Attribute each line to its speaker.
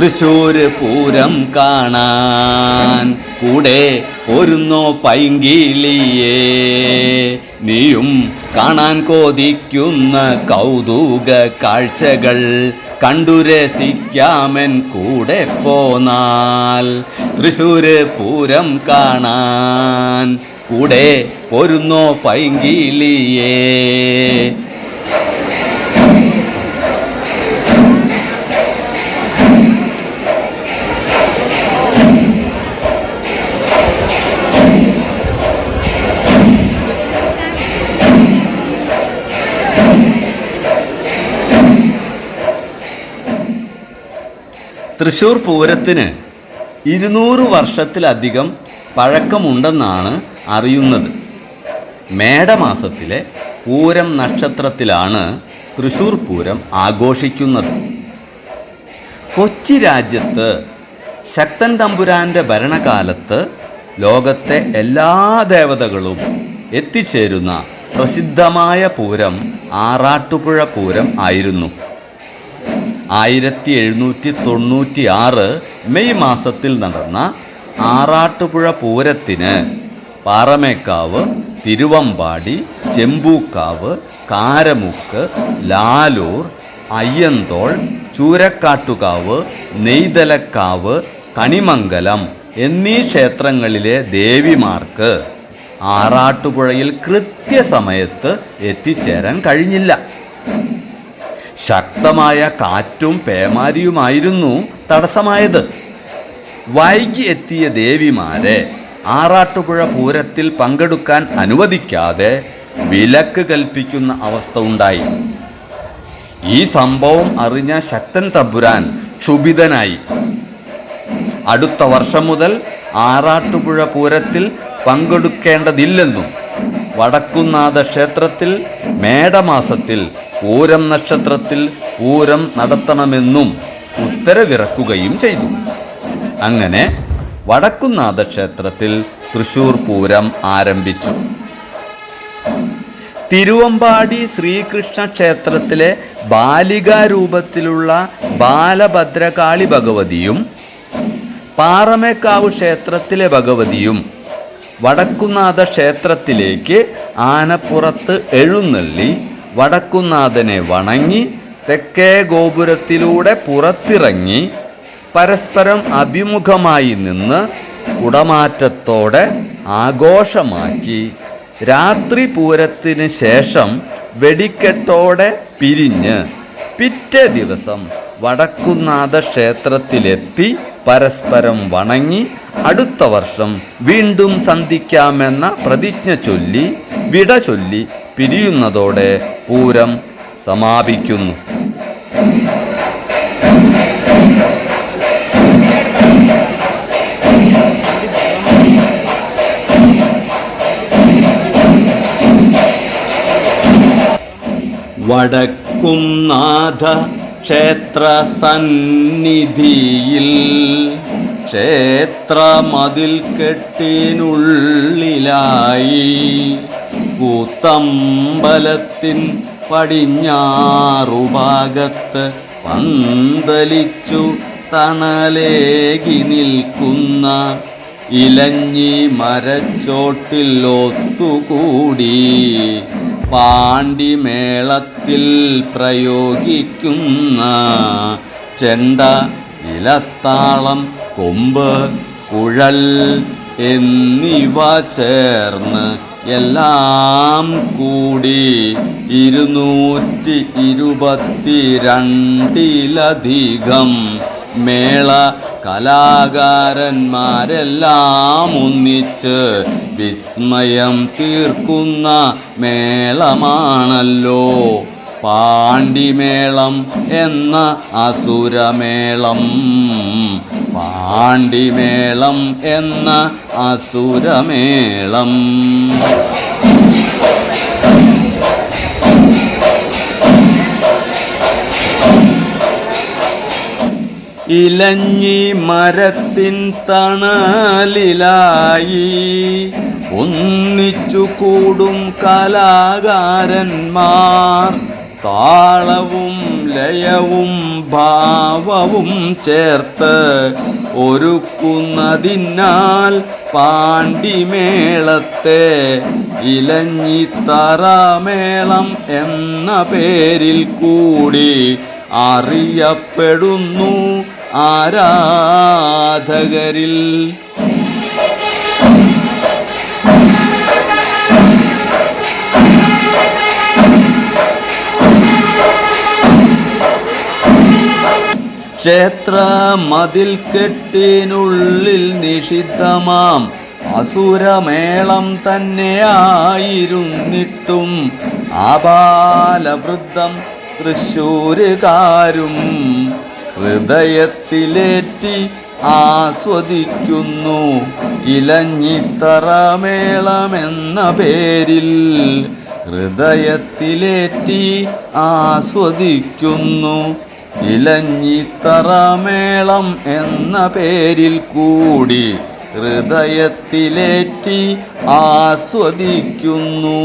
Speaker 1: തൃശ്ശൂർ പൂരം കാണാൻ കൂടെ ഒരുന്നോ പൈങ്കിളിയേ, നീയും കാണാൻ കൊതിക്കുന്ന കൗതുക കാഴ്ചകൾ കണ്ടു രസിക്കാമെൻ കൂടെ പോന്നാൽ. തൃശ്ശൂർ പൂരം കാണാൻ കൂടെ ഒരുന്നോ പൈങ്കിളിയേ. തൃശ്ശൂർ പൂരത്തിന് 200 വർഷത്തിലധികം പഴക്കമുണ്ടെന്നാണ് അറിയുന്നത്. മേടമാസത്തിലെ പൂരം നക്ഷത്രത്തിലാണ് തൃശ്ശൂർ പൂരം ആഘോഷിക്കുന്നത്. കൊച്ചി രാജ്യത്ത് ശക്തൻ തമ്പുരാൻ്റെ ഭരണകാലത്ത് ലോകത്തെ എല്ലാ ദേവതകളും എത്തിച്ചേരുന്ന പ്രസിദ്ധമായ പൂരം ആറാട്ടുപുഴ പൂരം ആയിരുന്നു. 1796 മെയ് മാസത്തിൽ നടന്ന ആറാട്ടുപുഴ പൂരത്തിന് പാറമേക്കാവ്, തിരുവമ്പാടി, ചെമ്പൂക്കാവ്, കാരമുക്ക്, ലാലൂർ, അയ്യന്തോൾ, ചൂരക്കാട്ടുകാവ്, നെയ്തലക്കാവ്, കണിമംഗലം എന്നീ ക്ഷേത്രങ്ങളിലെ ദേവിമാർക്ക് ആറാട്ടുപുഴയിൽ കൃത്യസമയത്ത് എത്തിച്ചേരാൻ കഴിഞ്ഞില്ല. ശക്തമായ കാറ്റും പേമാരിയുമായിരുന്നു തടസ്സമായത്. വൈകി എത്തിയ ദേവിമാരെ ആറാട്ടുപുഴ പൂരത്തിൽ പങ്കെടുക്കാൻ അനുവദിക്കാതെ വിലക്ക് കൽപ്പിക്കുന്ന അവസ്ഥ ഉണ്ടായി. ഈ സംഭവം അറിഞ്ഞ ശക്തൻ തമ്പുരാൻ ക്ഷുഭിതനായി. അടുത്ത വർഷം മുതൽ ആറാട്ടുപുഴ പൂരത്തിൽ പങ്കെടുക്കേണ്ടതില്ലെന്നും വടക്കുംനാഥ ക്ഷേത്രത്തിൽ മേടമാസത്തിൽ പൂരം നക്ഷത്രത്തിൽ പൂരം നടത്തണമെന്നും ഉത്തരവിറക്കുകയും ചെയ്തു. അങ്ങനെ വടക്കുംനാഥ ക്ഷേത്രത്തിൽ തൃശ്ശൂർ പൂരം ആരംഭിച്ചു. തിരുവമ്പാടി ശ്രീകൃഷ്ണ ക്ഷേത്രത്തിലെ ബാലികാരൂപത്തിലുള്ള ബാലഭദ്രകാളി ഭഗവതിയും പാറമേക്കാവ് ക്ഷേത്രത്തിലെ ഭഗവതിയും വടക്കുംനാഥ ക്ഷേത്രത്തിലേക്ക് ആനപ്പുറത്ത് എഴുന്നള്ളി വടക്കുംനാഥനെ വണങ്ങി തെക്കേ ഗോപുരത്തിലൂടെ പുറത്തിറങ്ങി പരസ്പരം അഭിമുഖമായി നിന്ന് കുടമാറ്റത്തോടെ ആഘോഷമാക്കി രാത്രി പൂരത്തിന് ശേഷം വെടിക്കെട്ടോടെ പിരിഞ്ഞ് പിറ്റേ ദിവസം വടക്കുംനാഥ ക്ഷേത്രത്തിലെത്തി പരസ്പരം വണങ്ങി അടുത്ത വർഷം വീണ്ടും സന്ധിക്കാമെന്ന പ്രതിജ്ഞ ചൊല്ലി വിട ചൊല്ലി പിരിയുന്നതോടെ പൂരം സമാപിക്കുന്നു. വടക്കുംനാഥ ക്ഷേത്ര സന്നിധിയിൽ ക്ഷേത്രമതിൽ കെട്ടിനുള്ളിലായി കൂത്തമ്പലത്തിൻ പടിഞ്ഞാറുഭാഗത്ത് പന്തലിച്ചു തണലേകി നിൽക്കുന്ന ഇലഞ്ഞി മരച്ചോട്ടിൽ ഒത്തുകൂടി പാണ്ടിമേളത്തിൽ പ്രയോഗിക്കുന്ന ചെണ്ട, ഇലത്താളം, കൊമ്പ്, കുഴൽ എന്നിവ ചേർന്ന് എല്ലാം കൂടി 222 മേള കലാകാരന്മാരെല്ലാം ഒന്നിച്ച് വിസ്മയം തീർക്കുന്ന മേളമാണല്ലോ പാണ്ടിമേളം എന്ന അസുരമേളം. പാണ്ടിമേളം എന്ന അസുരമേളം. ഇലഞ്ഞി മരത്തിൻ തണലിലായി ഒന്നിച്ചു കൂടും കലാകാരന്മാർ താളവും ലയവും ഭാവവും ചേർത്ത് ഒരുക്കുന്നതിനാൽ പാണ്ടിമേളത്തെ ഇലഞ്ഞിത്തറമേളം എന്ന പേരിൽ കൂടി അറിയപ്പെടുന്നു ആരാധകരിൽ. ക്ഷേത്ര മതിൽ കെട്ടിനുള്ളിൽ നിഷിദ്ധമാം അസുരമേളം തന്നെയായിരുന്നിട്ടും ആബാലവൃദ്ധം തൃശ്ശൂരുകാരും ഹൃദയത്തിലേറ്റി ആസ്വദിക്കുന്നു ഇലഞ്ഞിത്തറമേളമെന്ന പേരിൽ. ഹൃദയത്തിലേറ്റി ആസ്വദിക്കുന്നു ഇലഞ്ഞിത്തറമേളം എന്ന പേരിൽ കൂടി ഹൃദയത്തിലേറ്റി ആസ്വദിക്കുന്നു.